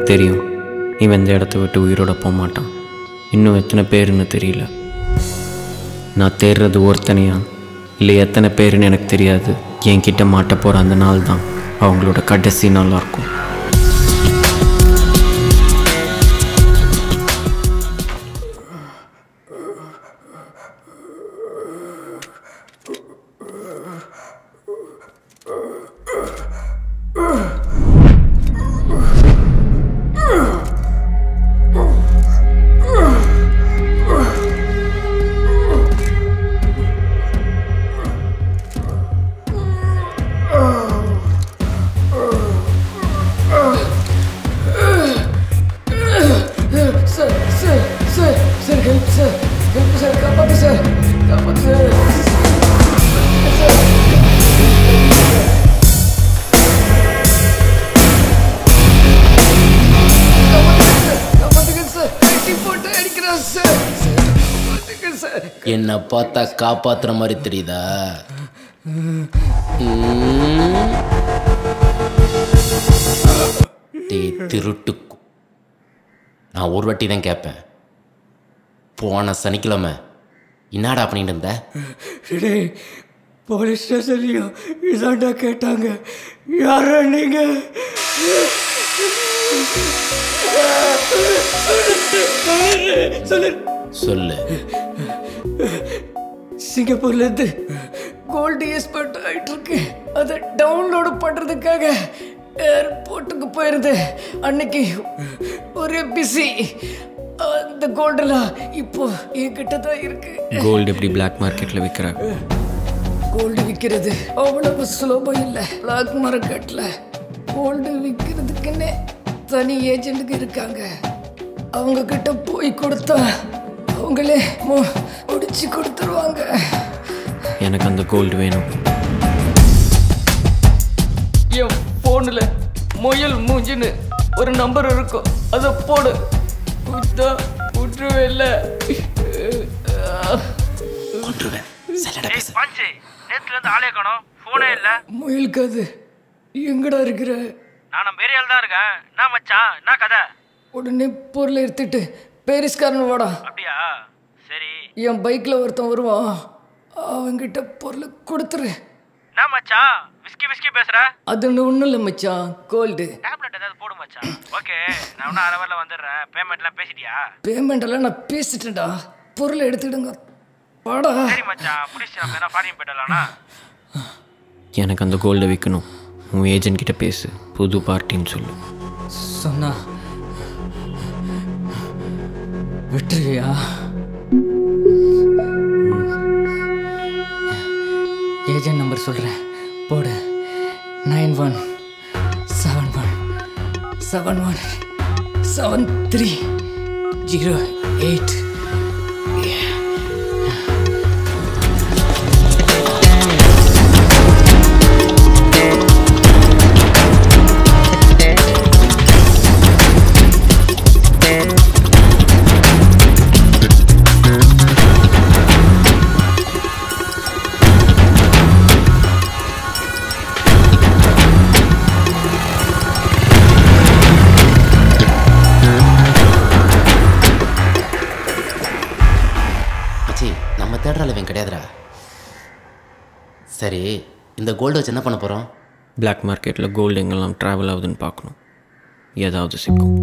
தெரியும் இவன் இந்த இடத்த விட்டு உயிரோட போக மாட்டான். இன்னும் எத்தனை பேருன்னு தெரியல. நான் தேடுறது ஒருத்தனையா இல்லை எத்தனை பேருன்னு எனக்கு தெரியாது. என்கிட்ட மாட்ட போகிற அந்த நாள் தான் அவங்களோட கடைசி நாளாக இருக்கும். என்ன பார்த்தா காப்பாத்துற மாதிரி தெரியுதா? திருட்டுக்கு நான் ஒரு வாட்டி தான் கேட்பேன். போன சனிக்கிழமை என்னடா பண்ணிட்டு இருந்த? போலீஸ் ஸ்டேஷன்லையும் இதாண்டா கேட்டாங்க. யாரா நீங்க? சொல்லு. சிங்கப்பூர்ல இருந்து கோல்டு எக்ஸ்போர்ட் ஆயிட்டு இருக்கு. அதை டவுன்லோடு பண்றதுக்காக ஏர்போர்ட்டுக்கு போயிருந்தேன். அன்னைக்கு ஒரே பிஸி. அந்த கோல்டெல்லாம் இப்போ என்கிட்ட தான் இருக்கு. கோல்டு எப்படி பிளாக் மார்க்கெட்டில் விற்கிறாங்க? கோல்டு விற்கிறது அவ்வளவு சுலபம் இல்லை. பிளாக் மார்க்கெட்டில் கோல்டு விற்கிறதுக்குன்னே தனி ஏஜென்ட்டுக்கு இருக்காங்க. அவங்க கிட்ட போய் கொடுத்தா அவங்களே முடிச்சு கொடுத்துருவாங்க. எனக்கு அந்த கோல்டு வேணும். என் ஃபோனில் முயல் மூஞ்சின்னு ஒரு நம்பர் இருக்கும், அதை போடு. விட்டுருவே இல்லை. நேற்றுலேருந்து ஆளே காணோம், ஃபோனே இல்லை. முயலுக்கு அது எங்கடா இருக்கிற? நான் நம்ம ஏரியாவில் தான் இருக்கேன். நான் மச்சான், என்ன கதை? உடனே பொருளை எடுத்துட்டு பேரிஸ்காரன் வாடா. அப்படியா? சரி. என் பைக்கில் ஒருத்தன் வருவான், அவங்கிட்ட பொருளை கொடுத்துரு. நான் மச்சான் விஸ்கி பேசுற? அது ஒன்றும் இல்லை மச்சான், கோல்டு டேப்லெட் ஏதாவது போடு மச்சான். ஓகே, நான் ஒன்றும் அரை வரல வந்துடுறேன். பேமெண்ட்லாம் பேசிட்டியா? பேமெண்ட் எல்லாம் நான் பேசிட்டேன்டா. பொருளை எடுத்துக்கிடுங்க வாடா. சரி மச்சான், முடிச்சு நம்ம என்ன ஃபாரின் போயிடலாம்னா? எனக்கு அந்த கோல்டை விற்கணும். உன் ஏஜென்ட் கிட்ட பேசு, புது பார்ட்டின்னு சொல்லு. சொன்னா விட்டுருவியா? ஏஜென்ட் நம்பர் சொல்கிறேன், போடு. 91717308. கிடையாதுடா. சரி, இந்த கோல்டு வச்சு என்ன பண்ண போகிறோம்? பிளாக் மார்க்கெட்டில் கோல்டு எங்கெல்லாம் ட்ராவல் ஆகுதுன்னு பார்க்கணும். ஏதாவது சிக்கும்.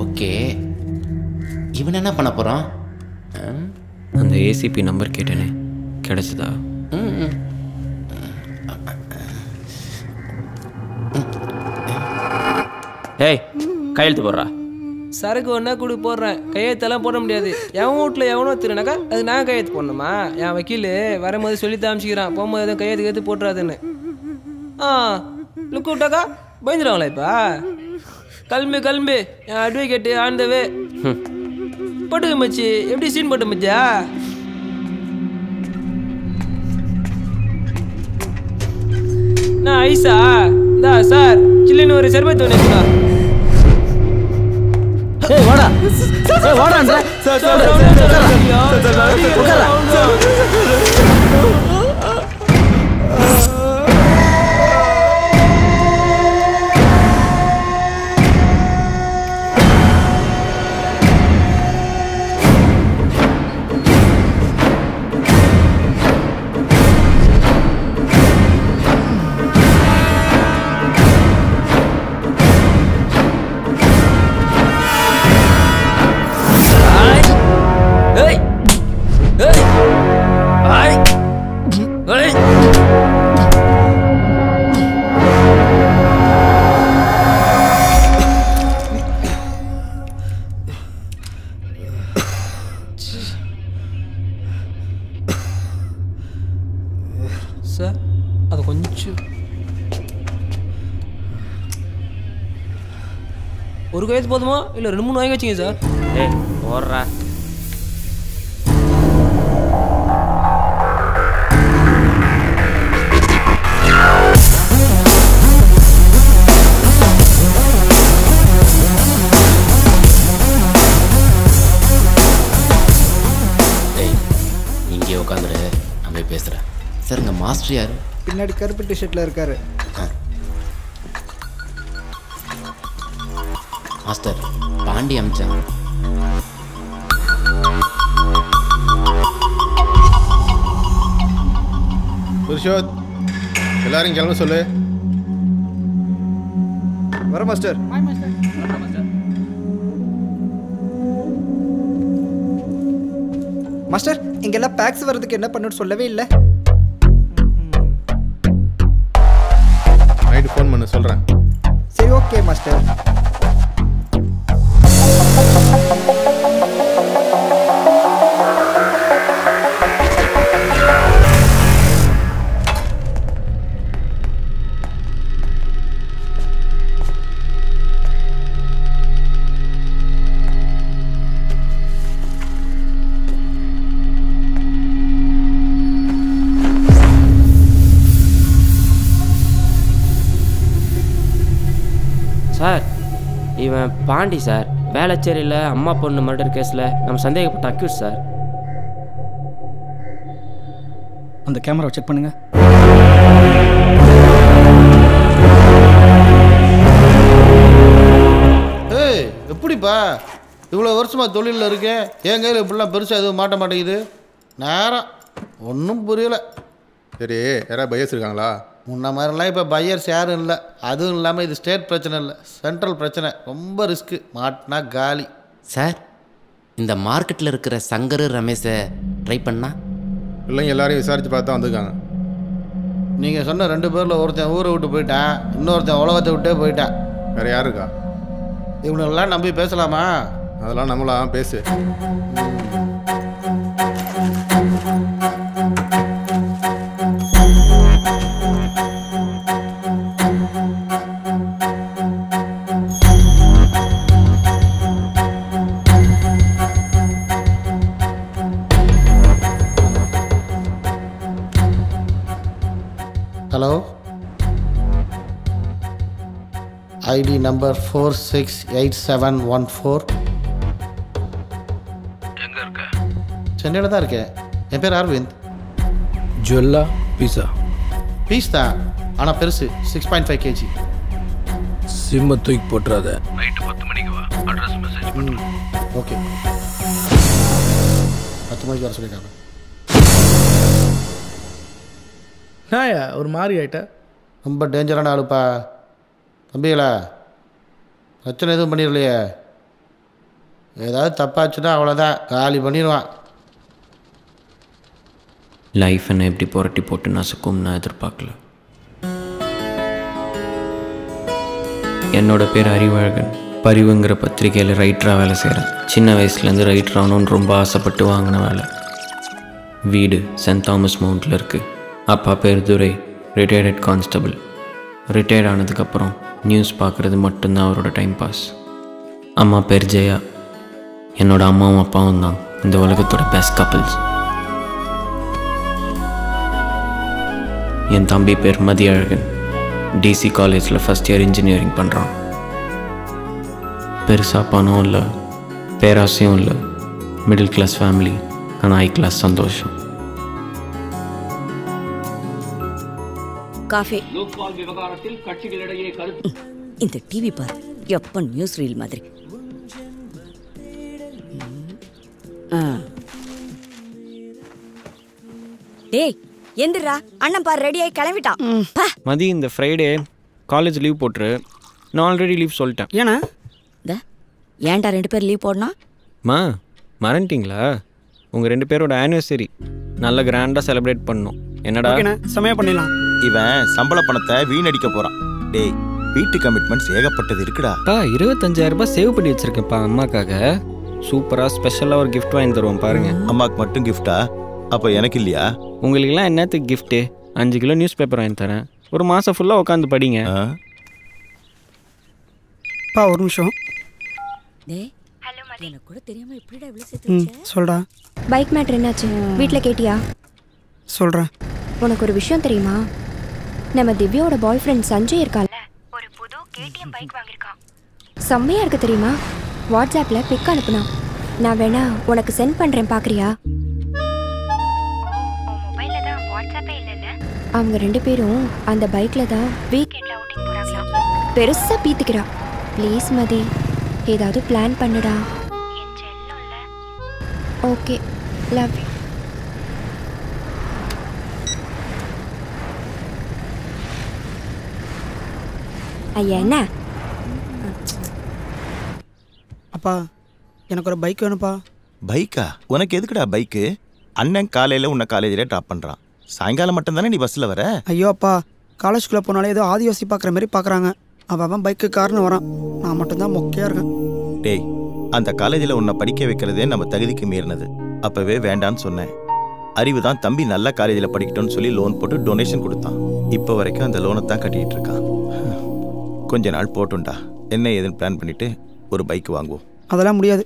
ஓகே, இவன் என்ன பண்ண போகிறான்? அந்த ஏசிபி நம்பர் கேட்டேனே, கிடைச்சதா? ஏய், கையெழுத்து போடுறா. சரக்கு ஒன்றா கூடி போடுறேன், கையெழுத்தெல்லாம் போட முடியாது. என் வீட்டில் எவனோ திருனாக்கா அது நான் கையெழுத்து போடணுமா? என் வக்கீல் வரும்போது சொல்லி தாமிச்சிக்கிறான், போகும்போது எதுவும் கையெழுத்து போட்டுறாதுன்னு. லுக்கு விட்டாக்கா பயந்துடுவாங்களா? இப்போ கிளம்பு என் அட்வொகேட்டு ஆண்டவே போட்டுக்க மச்சி. எப்படி சீன் போட்ட மச்சா? நான் ஐசா இந்தா சார், சில்லுன்னு ஒரு சர்பத்து ஒன்று இருக்குதா? வாடா வாடா. ஒரு கையெழுத்து போதுமா இல்லை 2 3 வாங்கி வச்சிங்க சார். டேய் போடுறா. இங்கே உட்காந்துரு, நான் போய் பேசுகிறேன். சார் இங்கே மாஸ்டர் யார்? பின்னாடி கருப்பு டிஷர்ட்டில் இருக்காரு. மாஸ்டர் பாண்டி அமிச்சான். புருஷோத், எல்லாரும் கிளம்ப சொல்லு. வர மாஸ்டர். மாஸ்டர் இங்கெல்லாம் பேக்ஸ் வர்றதுக்கு என்ன பண்ணணும்னு சொல்லவே இல்லை. நைட்டு ஃபோன் பண்ண சொல்கிறேன். சரி ஓகே மாஸ்டர். சார் இவன் பாண்டி சார், வேளச்சேரியில் அம்மா பொண்ணு மர்டர் கேஸில் நம்ம சந்தேகப்பட்ட அக்யூஸ் சார். அந்த கேமராவை செக் பண்ணுங்க. ஏய் எப்படிப்பா இவ்வளோ வருஷமாக தொழிலில் இருக்கேன், என் கையில் இப்படிலாம் பெருசாக எதுவும் மாட்ட மாட்டேங்குது. நேரம் ஒன்றும் புரியலை. சரி, யாராவது பையஸ் இருக்காங்களா? முன்ன மாதிரிலாம் இப்போ பையர்ஸ் யாரும் இல்லை. அதுவும் இல்லாமல் இது ஸ்டேட் பிரச்சனை இல்லை, சென்ட்ரல் பிரச்சனை. ரொம்ப ரிஸ்க்கு, மாட்டினா காலி. சார் இந்த மார்க்கெட்டில் இருக்கிற சங்கர் ரமேஷை ட்ரை பண்ணா? இல்லைங்க, எல்லாரையும் விசாரித்து பார்த்தா வந்திருக்காங்க. நீங்கள் சொன்ன 2 பேரில் ஒருத்தன் ஊரை விட்டு போயிட்டான், இன்னொருத்தன் உலகத்தை விட்டே போயிட்டான். வேறு யார் இருக்கா? இவனெல்லாம் நம்பி பேசலாமா? அதெல்லாம் நம்மளாம் பேசு. Hello, ID number 468714. எங்கே இருக்க? சென்னையில் தான் இருக்கேன். என் பேர் அரவிந்த். ஜுவல்லா பீஸா. பீஸ் தான், ஆனால் பெருசு, 6.5 kg. சிம்ம தூக்கி போட்டுறாத. நைட்டு 10 மணிக்கு வா, அட்ரஸ் மெசேஜ் பண்ணுறேன். ஓகே, 10 மணிக்கு வர சொல்லிட்டாங்க. நாயா ஒரு மாதிரி ஆயிட்ட. ரொம்ப டேஞ்சரான ஆளுப்பா. தம்பிகளா, பிரச்சனை எதுவும் பண்ணிடலையே? ஏதாவது தப்பாச்சுன்னா அவ்வளோதான், காலி பண்ணிடுவான். லைஃப் என்ன எப்படி புரட்டி போட்டு நசுக்கும் நான் எதிர்பார்க்கல. என்னோட பேர் அறிவழகன். பரிவுங்கிற பத்திரிக்கையில் ரைட்டராக வேலை செய்கிறேன். சின்ன வயசுலேருந்து ரைட்டர் ஆகணும்னு ரொம்ப ஆசைப்பட்டு வாங்கின வேலை. வீடு சென்ட் தாமஸ் மவுண்டில் இருக்குது. அப்பா பேர் துரை, ரிட்டையர்ட் ஹெட் கான்ஸ்டபிள். ரிட்டையர்ட் ஆனதுக்கப்புறம் நியூஸ் பார்க்குறது மட்டும்தான் அவரோட டைம் பாஸ். அம்மா பேர் ஜெயா. என்னோட அம்மாவும் அப்பாவும் தான் இந்த உலகத்தோட பெஸ்ட் கப்பிள்ஸ். என் தம்பி பேர் மதியழகன். டிசி காலேஜில் ஃபஸ்ட் இயர் இன்ஜினியரிங் பண்ணுறான். பெருசாக பணம் இல்லை, பேராசையும் இல்லை. மிடில் கிளாஸ் ஃபேமிலி, ஆனால் ஹை கிளாஸ் சந்தோஷம். காஃபி. இந்த டிவி பாரு, எப்ப நியூஸ் ரீல் மாதிரி. டேய் எந்திரா, அண்ணன் பாரு ரெடி ஆகி கிளம்பிட்டான். மதி, இந்த ஃப்ரைடே காலேஜ் லீவ் போட்டுரு. நான் ஆல்ரெடி லீவ் சொல்லிட்டேன். ஏன்னா ஏன்டா 2 பேர் லீவ் போடணும்? மா மறந்துட்டிங்களா? உங்கள் 2 பேரோட ஆனிவர்சரி நல்ல கிராண்டாக செலிப்ரேட் பண்ணணும். என்னடா சமயம் பண்ணிடலாம். இவன் சம்பள பணத்தை வீணடிக்க போறான். டேய், வீட்டு கமிட்மெண்ட்ஸ் ஏகப்பட்டது இருக்குடா. 25,000 ரூபாய் சேவ் பண்ணி வச்சிருக்கேன்ப்பா அம்மாக்காக. சூப்பராக ஸ்பெஷலாக ஒரு கிஃப்ட் வாங்கி தருவோம் பாருங்க. அம்மாவுக்கு மட்டும் கிஃப்டா? அப்போ எனக்கு இல்லையா? உங்களுக்கெல்லாம் என்னத்துக்கு கிஃப்ட்டு? 5 கிலோ நியூஸ் பேப்பர் வாங்கி தரேன். ஒரு மாதம் ஃபுல்லாக உட்காந்து படிங்க. பா ஒரு நிமிஷம். எனக்கு கூட தெரியாம எப்படிடா இவ்வளவு சேர்த்து வச்ச? சொல்டா. பைக் மேட்டர் என்னாச்சு? வீட்டில் கேட்டியா? சொல்கிறேன். உனக்கு ஒரு விஷயம் தெரியுமா? நம்ம திவ்யாவோட பாய் ஃப்ரெண்ட் சஞ்சய் இருக்கால, ஒரு புது கேடிஎம் பைக் வாங்கியிருக்கான். செம்மையா இருக்கு தெரியுமா? வாட்ஸ்அப்பில் பிக் அனுப்புனா. நான் வேணா உனக்கு சென்ட் பண்ணுறேன், பார்க்குறியா? மொபைலில் தான் வாட்ஸ்அப்பே இல்லைல்ல. அவங்க 2 பேரும் அந்த பைக்கில் தான் வீக்கெண்டில் அவுட்டிங் போகிறாங்களாம். பெருசாக பீத்துக்கிறா. ப்ளீஸ் மதி, ஏதாவது பிளான் பண்ணுடா. என் செல்லம்ல. Okay, love you. ஐயா என்ன? அப்பா எனக்கு ஒரு பைக் வேணும்ப்பா. பைக்கா? உனக்கு எதுக்குடா பைக்கு? அண்ணன் காலையில் உன்னை காலேஜில் ட்ராப் பண்ணுறான். சாயங்காலம் மட்டும்தானே நீ பஸ்ஸில் வர? ஐயோ அப்பா, காலேஜ்குள்ளே போனாலே ஏதோ ஆதிவாசி பார்க்குற மாதிரி பார்க்குறாங்க. அவன் பைக்கு கார்னு வரான், நான் மட்டும்தான் மொக்கையாக இருக்கேன். டேய், அந்த காலேஜில் உன்னை படிக்க வைக்கிறதே நம்ம தகுதிக்கு மீறினது. அப்போவே வேண்டான்னு சொன்னேன். அறிவு தான் தம்பி நல்ல காலேஜில் படிக்கட்டும்னு சொல்லி லோன் போட்டு டொனேஷன் கொடுத்தான். இப்போ வரைக்கும் அந்த லோனை தான் கட்டிகிட்டு இருக்கான். கொஞ்ச நாள் போட்டுண்டா, என்ன ஏதுன்னு பிளான் பண்ணிவிட்டு ஒரு பைக் வாங்குவோம். அதெல்லாம் முடியாது.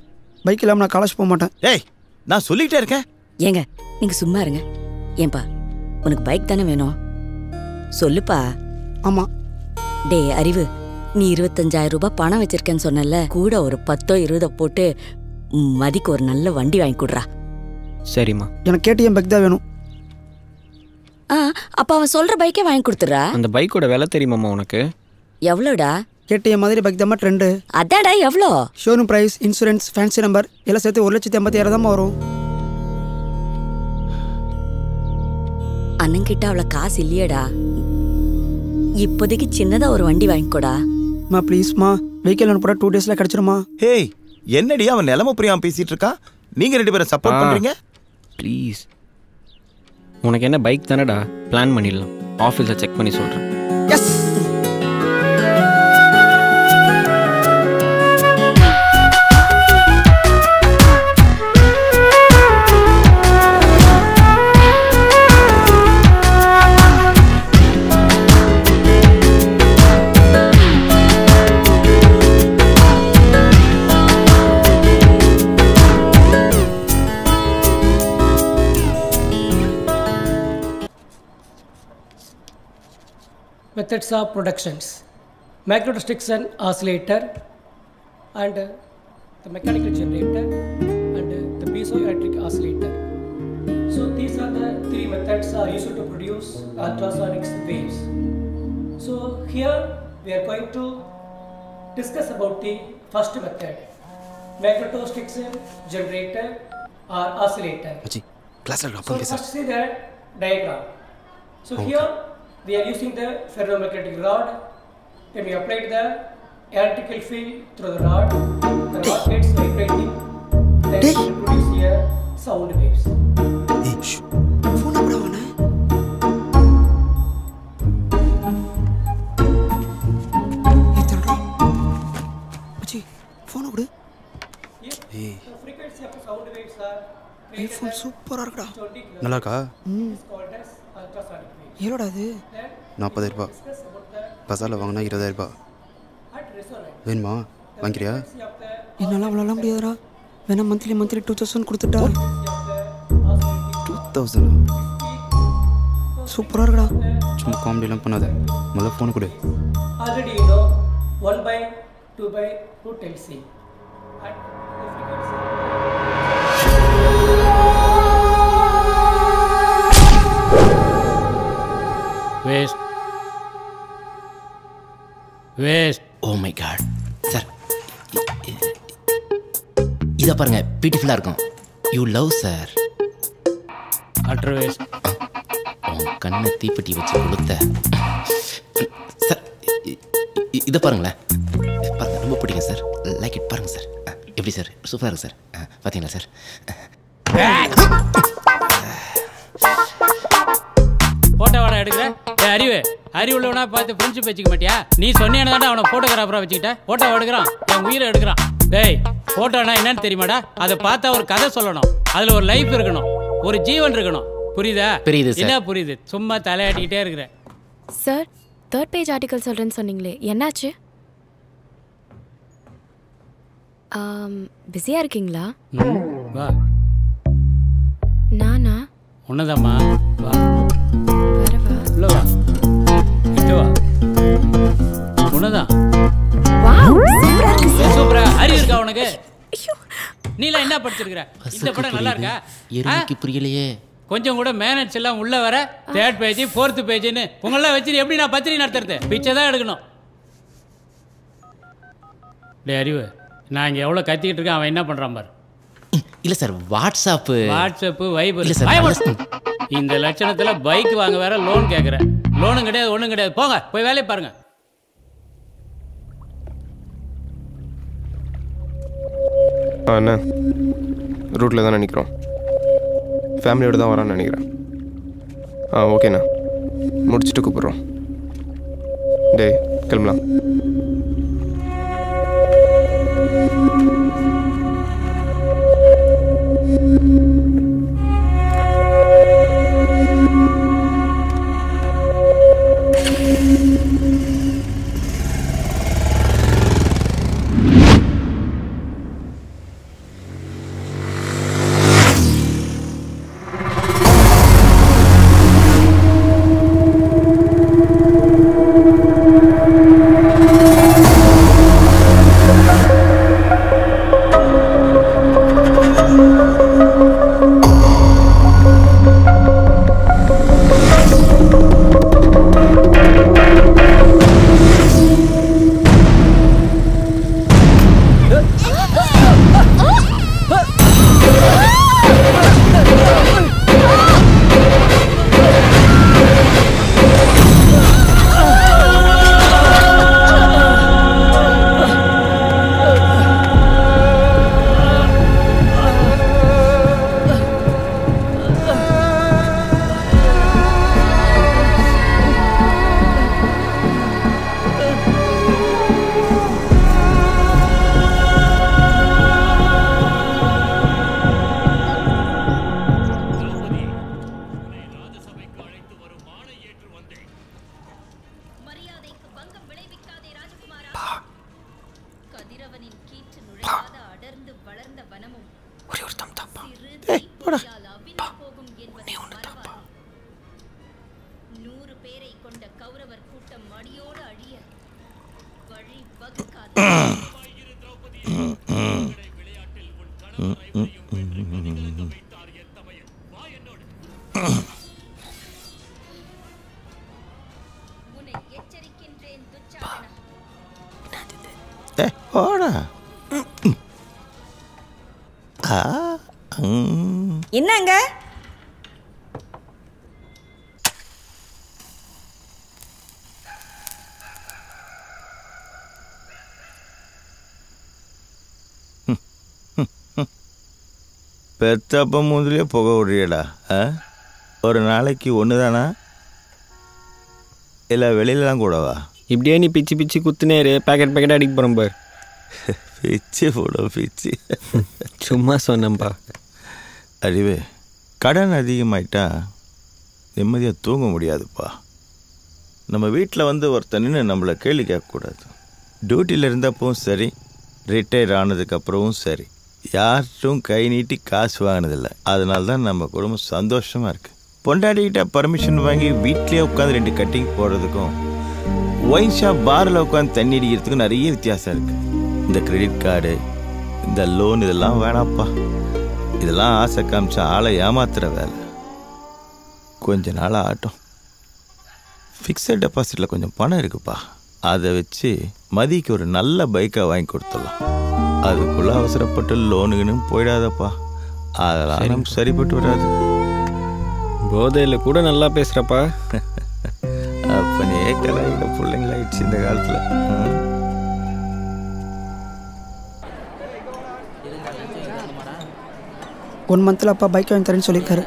பைக் இல்லாமல் நான் காலேஜ் போக மாட்டேன். ஏய், நான் சொல்லிகிட்டே இருக்கேன். ஏங்க நீங்கள் சும்மா இருங்க. ஏன்பா, உனக்கு பைக் தானே வேணும்? சொல்லுப்பா. ஆமாம். டே அறிவு, நீ 25,000 ரூபாய் பணம் வச்சிருக்கேன்னு சொன்னல, கூட ஒரு 10 20 போட்டு மதிக்கு ஒரு நல்ல வண்டி வாங்கி கொடுறா. சரிம்மா. எனக்கு கேடிஎம் பைக் தான் வேணும். அப்ப அவன் சொல்ற பைக்கே வாங்கி கொடுத்துறா. அந்த பைக்கோட விலை தெரியுமாம்மா உனக்கு? எவ்வளோடா? கேடிஎம் மாதிரி பைக் தான் ட்ரெண்டு. அதாடா எவ்வளோ? Showroom price, insurance, fancy number எல்லாம் சேர்த்து 1,80,000 தான் வரும். அண்ணன்கிட்ட அவ்வளோ காசு இல்லையடா. இப்போதைக்கு சின்னதா ஒரு வண்டி வாங்கிக்கோடா. மா ப்ளீஸ்மா, வெஹிக்கிள் அனுப்புறா 2 டேஸில் கிடச்சிருமா? ஹேய், என்னடி அவன் நிலம புரியாமல் பேசிகிட்டு இருக்கான். நீங்கள் 2 பேரும் சப்போர்ட் பண்ணுறீங்க. ப்ளீஸ், உனக்கு என்ன பைக் தானடா, பிளான் பண்ணிடலாம். ஆஃபீஸில் செக் பண்ணி சொல்கிறேன். S. Methods of productions: macrorestriction oscillator and the mechanical generator and the piezoelectric oscillator. So these are the 3 methods are used to produce ultrasonic waves. So here we are going to discuss about the first method, macrorestriction generator or oscillator. So first see the diagram. So here we are using the ferromagnetic rod. When we apply the electrical field through the rod gets vibrating, then it will produce here sound waves. The frequency of sound waves are iPhone சூப்பராக இருக்குடா. நல்லா இருக்கா? எவ்வளோடா அது? 40,000 ரூபா. பசாரில் வாங்கினா 20,000 ரூபா. வேணுமா? வாங்கிறியா? என்னால் அவ்வளோலாம் முடியாதுடா. வேணா மந்த்லி 2,000 கொடுத்துட்டா. 2,000? சூப்பராக இருக்குடா. சும்மா காமெடியெலாம் பண்ணாத, முதல்ல ஃபோனை கொடு. Already you know 1/2/root LC. At the frequency. Waste. Oh my god. Sir, இதை பாருங்க, பியூட்டிஃபுல்லாக இருக்கும். You love sir. Ultra waste. உன் கண்ணை தீப்பெட்டி வச்சு கொடுத்த சார். இதை பாருங்களேன், பாருங்க, ரொம்ப பிடிக்கும் சார். லைக் இட், பாருங்க சார். எப்படி சார்? சூப்பராக இருக்கு சார். பார்த்தீங்களா சார்? போட்டோ வாடா எடுக்கிறேன். அறிவு உள்ளவனா பார்த்து ஃப்ரெண்ட்ஷிப் வச்சுக்க மாட்டியா? நீ சொன்னேன்னு தானே அவனை ஃபோட்டோகிராஃபராக வச்சுக்கிட்ட. ஃபோட்டோ எடுக்கிறான், என் உயிரை எடுக்கிறான். டேய், ஃபோட்டோனா என்னன்னு தெரியுமாடா? அதை பார்த்தா ஒரு கதை சொல்லணும், அதில் ஒரு லைஃப் இருக்கணும், ஒரு ஜீவன் இருக்கணும். புரியுதா? புரியுது சார். என்ன புரியுது? சும்மா தலையாட்டிக்கிட்டே இருக்கிறேன். சார், 3rd பேஜ் ஆர்டிக்கல் சொல்கிறேன்னு சொன்னீங்களே, என்னாச்சு? பிஸியாக இருக்கீங்களா? வா. நானா? உன்னதாம்மா. வா. உள்ள வா. கிட்ட வா. உன்னதான். சூப்பரா. அறிவு இருக்கா உனக்கு? நீலாம் என்ன படிச்சிருக்கிற? இந்த படம் நல்லா இருக்கா? எருமைக்கு புரியலையே. கொஞ்சம் கூட மேனேஜ் எல்லாம் உள்ள வர 3rd பேஜ் 4th பேஜ்னு உங்களெல்லாம் வச்சு எப்படி நான் பத்திரிகை நடத்துறது? பிச்சை தான் எடுக்கணும். டே அறிவு, நான் இங்கே எவ்வளோ கத்திக்கிட்டு இருக்கேன், அவன் என்ன பண்ணுறான் பாரு. இல்லை சார், வாட்ஸ்அப்பு வைபர் இல்லை சார். இந்த லட்சணத்தில் பைக் வாங்க வேற லோன் கேட்குறேன். லோனும் கிடையாது, ஒன்றும் கிடையாது. போங்க, போய் வேலையை பாருங்க. அண்ணா ரூட்டில் தான் நினைக்கிறோம். ஃபேமிலியோடு தான் வரான்னு நினைக்கிறேன். ஓகேண்ணா, முடிச்சுட்டு கூப்பிட்றோம். டேய் கிளம்பலாம். என்னங்க பெத்தப்ப முதலே புகை விடுறியடா. ஒரு நாளைக்கு ஒன்று தானா இல்லை வெளியிலலாம் கூடவா? இப்படியே நீ பிச்சு பிச்சு குத்துனேரு பேக்கெட் பேக்கெட் அடிக்க போகிறோம் பார். பிச்சு போடும் பிச்சு. சும்மா சொன்னேன்ப்பா. அறிவே, கடன் அதிகமாயிட்டா நிம்மதியாக தூங்க முடியாதுப்பா. நம்ம வீட்டில் வந்து ஒருத்தனின்னு நம்மளை கேள்வி கேட்கக்கூடாது. டியூட்டியில் இருந்தப்பவும் சரி, ரிட்டையர் ஆனதுக்கப்புறமும் சரி, யார்ட்டும் கை நீட்டி காசு வாங்கினதில்லை. அதனால தான் நம்ம குடும்பம் சந்தோஷமாக இருக்குது. பொண்டாடிக்கிட்ட பர்மிஷன் வாங்கி வீட்லேயே உட்காந்து 2 கட்டிங் போடுறதுக்கும் ஒயின் ஷாப் பாரில் உட்காந்து தண்ணி அடிக்கிறதுக்கும் நிறைய வித்தியாசம் இருக்குது. இந்த கிரெடிட் கார்டு, இந்த லோன் இதெல்லாம் வேணாப்பா. இதெல்லாம் ஆசை காமிச்சா ஆளை ஏமாத்துற வேலை. கொஞ்ச நாள் ஆகட்டும். ஃபிக்ஸட் டெபாசிட்டில் கொஞ்சம் பணம் இருக்குப்பா. அதை வச்சு மதிக்கு ஒரு நல்ல பைக்காக வாங்கி கொடுத்துடலாம். அதுக்குள்ளே அவசரப்பட்டு லோனுக்குன்னு போயிடாதப்பா. அதெல்லாம் நமக்கு சரிப்பட்டு வராது. போதையில் கூட நல்லா பேசுகிறப்பா. அப்பனே கலாயில பிள்ளைங்களாயிடுச்சு இந்த காலத்தில். 1 மந்த்தில் அப்பா பைக் வாங்கி தரேன்னு சொல்லியிருக்காரு.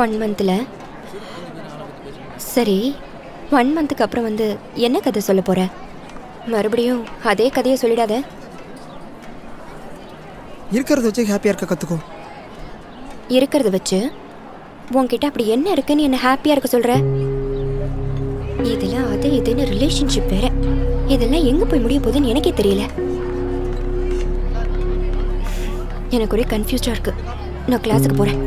1 மந்த்தில்? சரி, 1 மந்த்துக்கு அப்புறம் வந்து என்ன கதை சொல்ல போகிற? மறுபடியும் அதே கதையை சொல்லிடாத. இருக்கிறத வச்சு ஹாப்பியாக இருக்க கற்றுக்கோ. இருக்கிறத வச்சு உன்கிட்ட அப்படி என்ன இருக்குன்னு என்ன ஹாப்பியாக இருக்க சொல்கிற? இதில் அது இதுன்னு ரிலேஷன்ஷிப் வேற. இதெல்லாம் எங்க போய் முடிய போகுதுன்னு எனக்கே தெரியல. எனக்கு ஒரே கன்ஃபியூஸ்டா இருக்கு. நான் கிளாஸுக்கு போறேன்.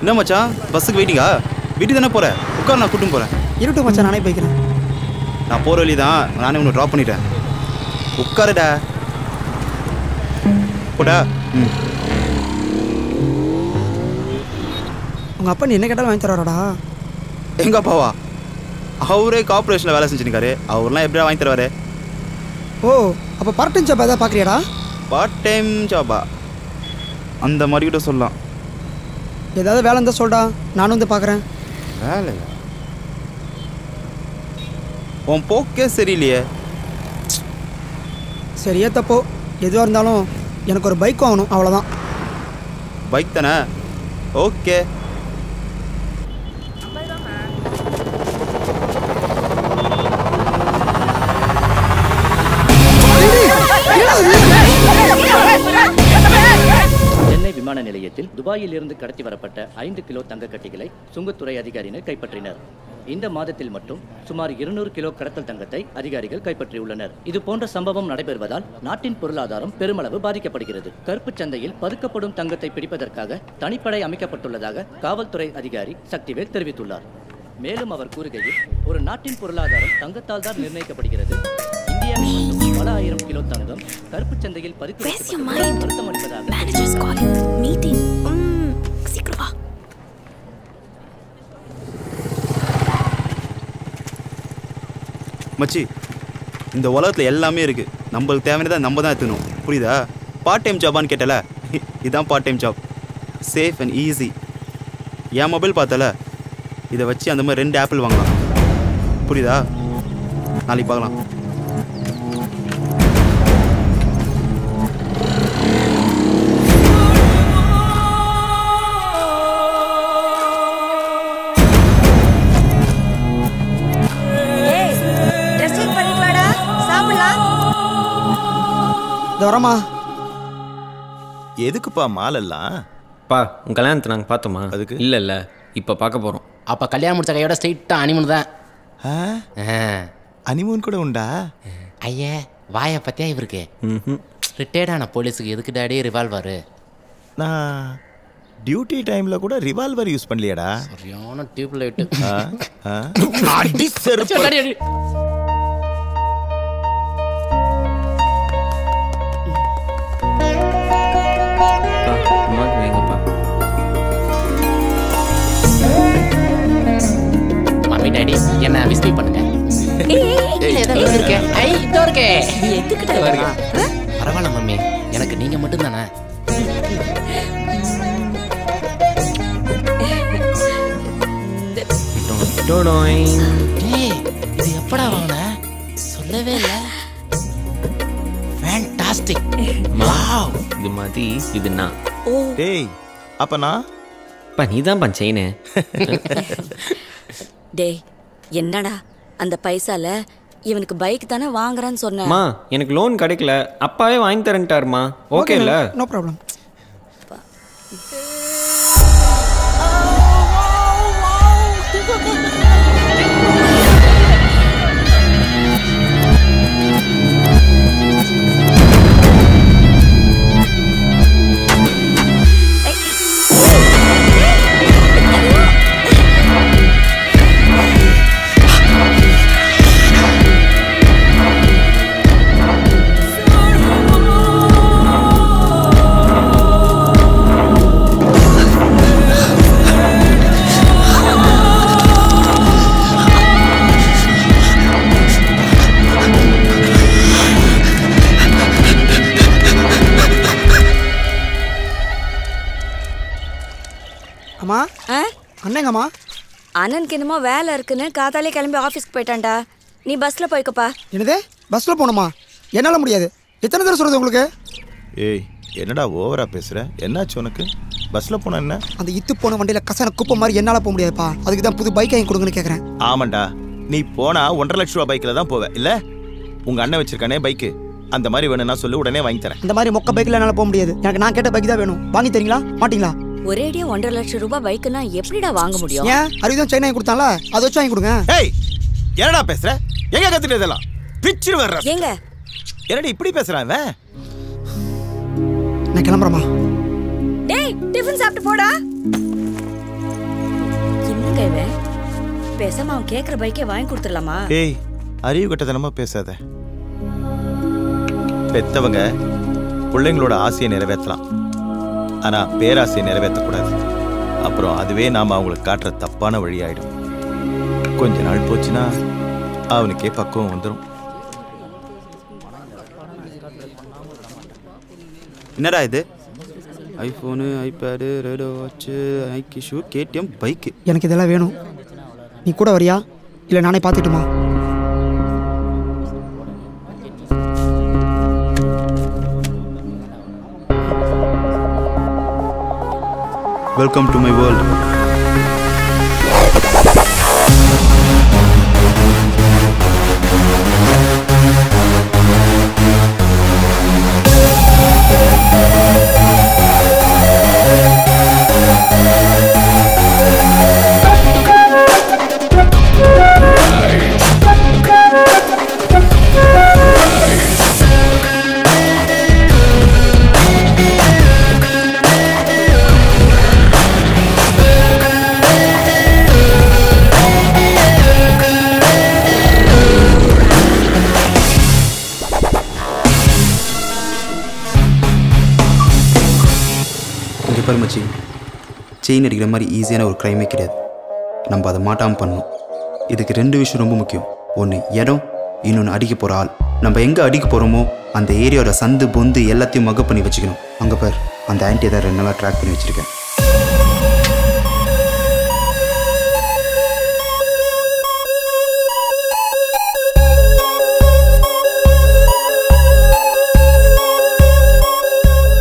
என்ன மச்சான் பஸ்ஸுக்கு வெயிட்டிங்கா? வீட்டுக்கு தானே போகிறேன், உட்கார், நான் கூட்டும் போகிறேன். இருட்டும் மச்சான், நானே போய்க்கிறேன். நான் போகிற வழி தான், நானே உன்னை ட்ராப் பண்ணிட்டேன். உட்காருடா. போடா. உங்கள் அப்பா நீ என்ன கேட்டாலும் வாங்கி தருவாராடா? எங்கள் அப்பாவா? அவரே கார்பரேஷனில் வேலை செஞ்சுருக்காரு. அவர்லாம் எப்படியா வாங்கி தருவார்? ஓ, அப்போ பார்ட் டைம் ஜாப் எதாவது பார்க்குறியாடா? Part time ஜாபா? அந்த மாதிரி கூட சொல்லலாம். ஏதாவது வேலை இருந்தால் சொல்டா, நானும் வந்து பார்க்குறேன். வேலையா? உன் போக்கே சரியில்லையே. சரியா தப்போ எதுவாக இருந்தாலும் எனக்கு ஒரு பைக் வாங்கணும், அவ்வளோதான். பைக் தானே? ஓகே. சென்னை விமான நிலையத்தில் துபாயில் இருந்து கடத்தி வரப்பட்ட 5 கிலோ தங்க கட்டிகளை சுங்கத்துறை அதிகாரியினர் கைப்பற்றினர். இந்த மாதத்தில் மட்டும் சுமார் 200 கிலோ கடத்தல் தங்கத்தை அதிகாரிகள் கைப்பற்றியுள்ளனர். இது போன்ற சம்பவம் நடைபெறுவதால் நாட்டின் பொருளாதாரம் பெருமளவு பாதிக்கப்படுகிறது. கருப்பு சந்தையில் பதுக்கப்படும் தங்கத்தை பிடிப்பதற்காக தனிப்படை அமைக்கப்பட்டுள்ளதாக காவல்துறை அதிகாரி சக்திவேல் தெரிவித்துள்ளார். மேலும் அவர் கூறுகையில், ஒரு நாட்டின் பொருளாதாரம் தங்கத்தால் தான் நிர்ணயிக்கப்படுகிறது. இந்தியாவில் மட்டும் பல ஆயிரம் கிலோ தங்கம் கருப்பு சந்தையில் பதுக்கி வைக்கப்பட்டு வருத்தம் அளிப்பதாக. மச்சி, இந்த உலகத்தில் எல்லாமே இருக்குது. நம்மளுக்கு தேவையானதை நம்ம தான் எடுத்துக்கணும், புரியுதா? பார்ட் டைம் ஜாபான்னு கேட்டல, இதுதான் part time job. Safe and easy. N mobile பார்த்தல, இதை வச்சு அந்த மாதிரி 2 ஆப்பிள் வாங்கலாம், புரியுதா? நாளைக்கு பார்க்கலாம். வரமா? எதுக்குப்பா மாலெல்லாம்? பா, உன் கல்யாணத்தை நாங்கள் பார்த்தோமா? அதுக்கு இல்லை இப்போ பார்க்க போகிறோம். அப்போ கல்யாணம் முடிச்ச கையோட ஸ்ட்ரெயிட்டாக அனிமூன் தான். அனிமூன் கூட உண்டா? ஐயா, வாயை பற்றியா இவருக்கு? ரிட்டையர்டான போலீஸுக்கு எதுக்கு டாடி ரிவால்வர்? நான் டியூட்டி டைமில் கூட ரிவால்வர் யூஸ் பண்ணலையாடா? சரியான டியூப் லைட்டு. மம்மி டாடி என்ன விஸ்பி பண்ணுங்க. பரவாயில்ல மம்மி, எனக்கு நீங்க மட்டும் தானே. இது எப்படா வாங்கின? சொல்லவே இல்லை. ஃபேண்டாஸ்டிக். வாவ், இது மாதிரி இது நான். டேய், அப்ப நான் நீ தான் செயினு. டேய், என்னடா அந்த பைசால இவனுக்கு பைக் தானே வாங்குறான்னு சொன்னேன். மா, எனக்கு லோன் கிடைக்கல, அப்பாவே வாங்கி தரேன்ட்டாருமா. ஓகே இல்ல? No problem. அம்மா அண்ணங்கம்மா அண்ணனுக்கு என்னமோ வேலை இருக்குன்னு காத்தாலே கிளம்பி ஆஃபீஸ்க்கு போயிட்டான்டா. நீ பஸ்ல போய்க்கப்பா. என்னது பஸ்ல போகணுமா? என்னால முடியாது. எத்தனை தடவை சொல்றது உங்களுக்கு? ஏய் என்னடா ஓவரா பேசுற? என்னாச்சு உனக்கு? பஸ்ல போனா என்ன? அந்த இத்து போன வண்டியில கசன குப்பை மாதிரி என்னால போக முடியாதுப்பா. அதுக்கு தான் புது பைக் வாங்கி கொடுங்கன்னு கேக்குறேன். ஆமாண்டா, நீ போனா 1.5 லட்ச ரூபா பைக்ல தான் போவ இல்ல? உங்க அண்ணன் வச்சிருக்கானே பைக்கு, அந்த மாதிரி வேணும்னா சொல்லு, உடனே வாங்கி தரேன். இந்த மாதிரி மொக்க பைக்ல என்னால போக முடியாது. எனக்கு நான் கேட்ட பைக் தான் வேணும். வாங்கி தரீங்களா மாட்டீங்களா? ஒரேடியா 1.5 லட்சம் ரூபாய் பைக்குனா எப்படிடா வாங்க முடியும்? ஏன் அறிவுதான் சைனா வாங்கி கொடுத்தால, அதை வச்சு வாங்கி கொடுங்க. ஏய் என்னடா பேசுற? எங்க கத்துட்டு இதெல்லாம் பிச்சு வர்ற? எங்க என்னடி இப்படி பேசுறான் இவன்? நான் கிளம்புறேம்மா. டேய் டிஃபன் சாப்பிட்டு போடா. என்னங்க இவன்? பேசாம அவன் கேக்குற பைக்கே வாங்கி கொடுத்துடலாமா? ஏய் அறிவு கட்டத்தனமா பேசாத. பெத்தவங்க பிள்ளைங்களோட ஆசையை நிறைவேற்றலாம், ஆனா பேராசையை நிறைவேற்றக்கூடாது. அப்புறம் அதுவே நாம அவங்களுக்கு காட்டுற தப்பான வழியாயிடும். கொஞ்ச நாள் போச்சுன்னா அவனுக்கே பக்குவம் வந்துடும். என்னடா இது? ஐஃபோனு, ஐபேடு, ரேடியோ வாட்சு, ஐக்கி ஷூ, கேடிஎம், பைக்கு. எனக்கு இதெல்லாம் வேணும். நீ கூட வரியா இல்லை நானே பார்த்துட்டுமா? Welcome to my world. மச்சி, செயின் அடிக்கிற மாதிரி ஈஸியான ஒரு க்ரைமே கிடையாது. நம்ம அதை மாட்டாமல் பண்ணணும். இதுக்கு 2 விஷயம் ரொம்ப முக்கியம். ஒன்று இடம், இன்னொன்று அடிக்க போகிற ஆள். நம்ம எங்கே அடிக்க போகிறோமோ அந்த ஏரியாவோட சந்து பொந்து எல்லாத்தையும் மகப் பண்ணி வச்சுக்கணும். அங்கே பார், அந்த ஆன்ட்டியை தான் 2 நாளாக ட்ராக் பண்ணி வச்சுருக்கேன்.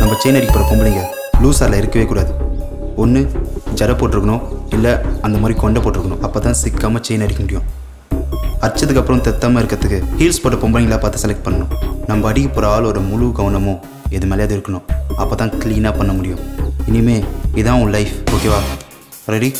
நம்ம செயின் அடிக்க போகிற பொம்பளைங்க லூஸாரில் இருக்கவே கூடாது. ஒன்று ஜடை போட்டிருக்கணும், இல்லை அந்த மாதிரி கொண்டை போட்டிருக்கணும். அப்போ தான் சிக்காமல் செயின் அடிக்க முடியும். அடிச்சதுக்கப்புறம் தெத்தாமல் இருக்கிறதுக்கு ஹீல்ஸ் போட்ட பொம்பளைங்களா பார்த்து செலக்ட் பண்ணணும். நம்ம அடிக்க போகிற ஆளோட முழு கவனமும் இது மேலேயாவது இருக்கணும். அப்போ தான் க்ளீனாக பண்ண முடியும். இனிமேல் இதான் உன் லைஃப். ஓகேவா? ரெடி?